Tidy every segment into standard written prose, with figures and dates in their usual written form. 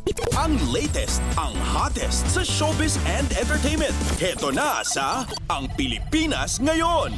Ang latest, ang hottest sa showbiz and entertainment. Heto na sa Ang Pilipinas Ngayon.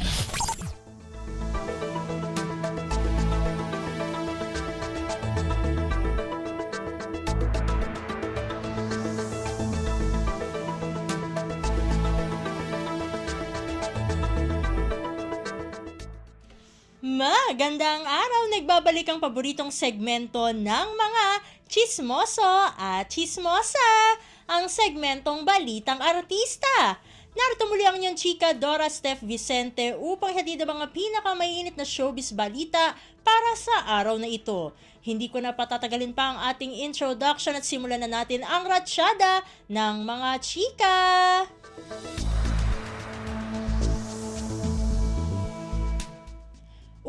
Magandang araw! Nagbabalik ang paboritong segmento ng mga chismoso at chismosa, ang segmentong Balitang Artista. Narito muli ang inyong chika Dora Steph Vicente upang hatid ang mga pinakamainit na showbiz balita para sa araw na ito. Hindi ko na patatagalin pa ang ating introduction at simulan na natin ang ratsyada ng mga chika!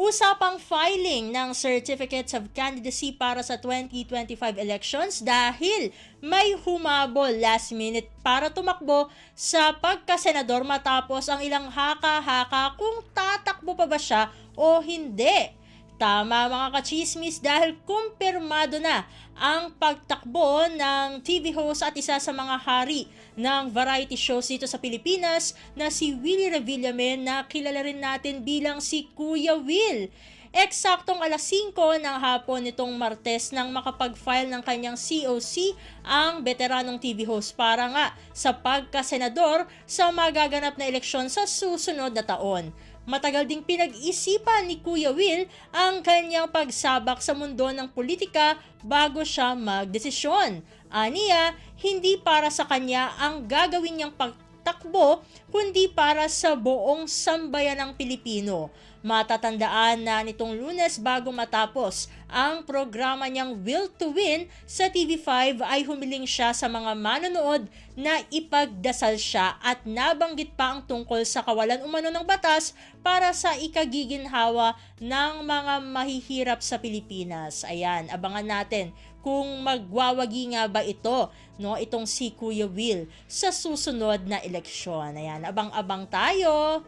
Usapang filing ng Certificates of Candidacy para sa 2025 elections dahil may humabol last minute para tumakbo sa pagkasenador matapos ang ilang haka-haka kung tatakbo pa ba siya o hindi. Tama mga kachismis dahil kumpirmado na ang pagtakbo ng TV host at isa sa mga hari ng variety shows dito sa Pilipinas na si Willie Revillame na kilala rin natin bilang si Kuya Will. Eksaktong alas 5 ng hapon nitong Martes nang makapag-file ng kanyang COC ang veteranong TV host para nga sa pagkasenador sa magaganap na eleksyon sa susunod na taon. Matagal ding pinag-isipan ni Kuya Will ang kanyang pagsabak sa mundo ng politika bago siya magdesisyon. Aniya, hindi para sa kanya ang gagawin niyang pagtakbo kundi para sa buong sambayan ng Pilipino. Matatandaan na nitong Lunes bago matapos ang programa niyang Will to Win sa TV5 ay humiling siya sa mga manonood na ipagdasal siya at nabanggit pa ang tungkol sa kawalan umano ng batas para sa ikagiginhawa ng mga mahihirap sa Pilipinas. Ayan, abangan natin kung magwawagi nga ba ito, no, itong si Kuya Will sa susunod na eleksyon. Ayan, abang-abang tayo.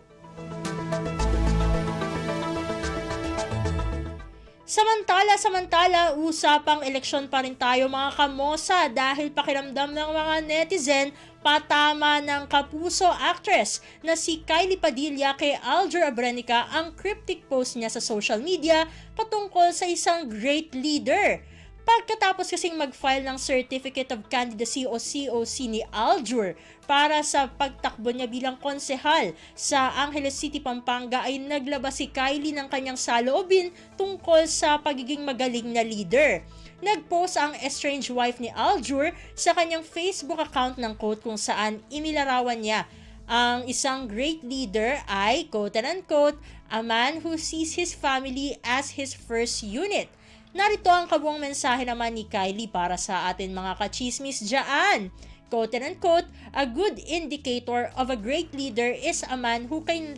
Samantala, usapang eleksyon pa rin tayo mga kamosa dahil pakiramdam ng mga netizen patama ng kapuso actress na si Kylie Padilla kay Alger Abrenica ang cryptic post niya sa social media patungkol sa isang great leader. Pagkatapos kasing mag-file ng Certificate of Candidacy o COC ni Aljur para sa pagtakbo niya bilang konsehal sa Angeles City, Pampanga ay naglabas si Kylie ng kanyang saloobin tungkol sa pagiging magaling na leader. Nag-post ang estranged wife ni Aljur sa kanyang Facebook account ng quote kung saan inilarawan niya ang isang great leader ay quote-unquote a man who sees his family as his first unit. Narito ang kabuang mensahe naman ni Kylie para sa atin mga kachismis dyan. Quote-unquote, a good indicator of a great leader is a man who can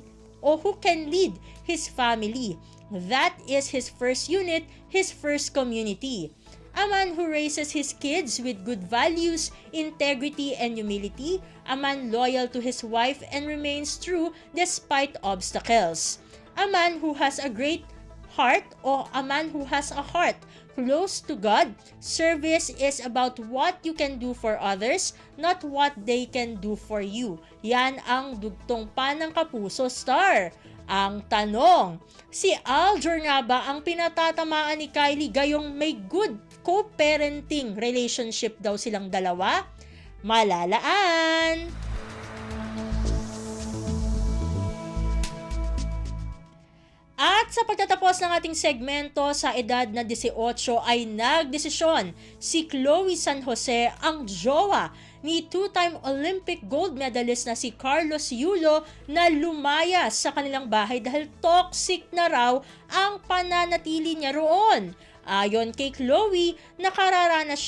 lead his family. That is his first unit, his first community. A man who raises his kids with good values, integrity, and humility. A man loyal to his wife and remains true despite obstacles. A man who has a great heart o a man who has a heart close to God. Service is about what you can do for others, not what they can do for you. Yan ang dugtong pa ng Kapuso Star. Ang tanong, si Aljur nga ba ang pinatatamaan ni Kylie gayong may good co-parenting relationship daw silang dalawa? Malalaan! At sa pagtatapos ng ating segmento sa edad na 18 ay nagdesisyon si Chloe San Jose ang jowa ni two-time Olympic gold medalist na si Carlos Yulo na lumaya sa kanilang bahay dahil toxic na raw ang pananatili niya roon. Ayon kay Chloe, nakaranas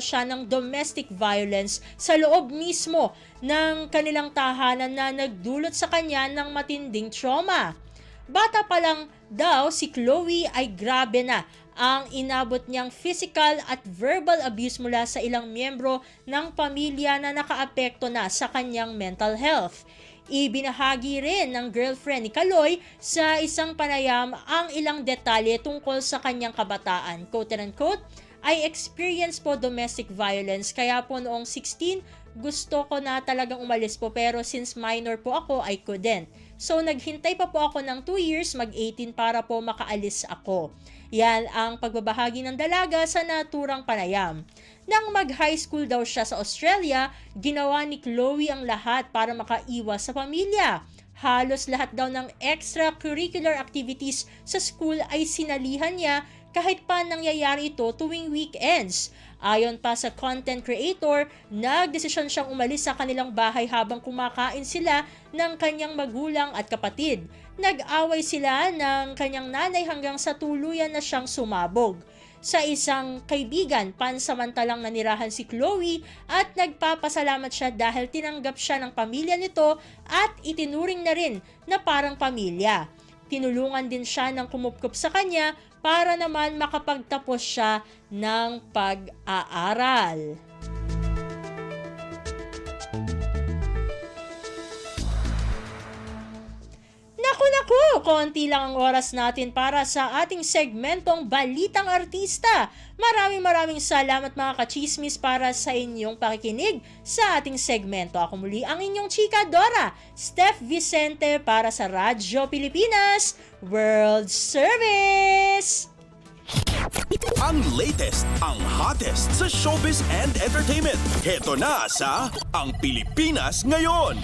siya ng domestic violence sa loob mismo ng kanilang tahanan na nagdulot sa kanya ng matinding trauma. Bata pa lang daw si Chloe ay grabe na ang inabot niyang physical at verbal abuse mula sa ilang miyembro ng pamilya na nakaapekto na sa kanyang mental health. Ibinahagi rin ng girlfriend ni Kaloy sa isang panayam ang ilang detalye tungkol sa kanyang kabataan. Quote-unquote, I experienced po domestic violence. Kaya po noong 16, gusto ko na talagang umalis po. Pero since minor po ako, I couldn't. So naghintay pa po ako ng 2 years, mag-18 para po makaalis ako. Yan ang pagbabahagi ng dalaga sa naturang panayam. Nang mag-high school daw siya sa Australia, ginawa ni Chloe ang lahat para makaiwas sa pamilya. Halos lahat daw ng extracurricular activities sa school ay sinalihan niya kahit pa nangyayari ito tuwing weekends. Ayon pa sa content creator, nagdesisyon siyang umalis sa kanilang bahay habang kumakain sila ng kanyang magulang at kapatid. Nag-away sila ng kanyang nanay hanggang sa tuluyan na siyang sumabog. Sa isang kaibigan, pansamantalang nanirahan si Chloe at nagpapasalamat siya dahil tinanggap siya ng pamilya nito at itinuring na rin na parang pamilya. Tinulungan din siya ng kumupkup sa kanya para naman makapagtapos siya ng pag-aaral. Naku, konti lang ang oras natin para sa ating segmentong Balitang Artista. Maraming salamat mga kachismis para sa inyong pakikinig sa ating segmento. Ako muli ang inyong chika Dora, Steph Vicente para sa Radyo Pilipinas World Service! Ang latest, ang hottest sa showbiz and entertainment. Heto na sa Ang Pilipinas Ngayon.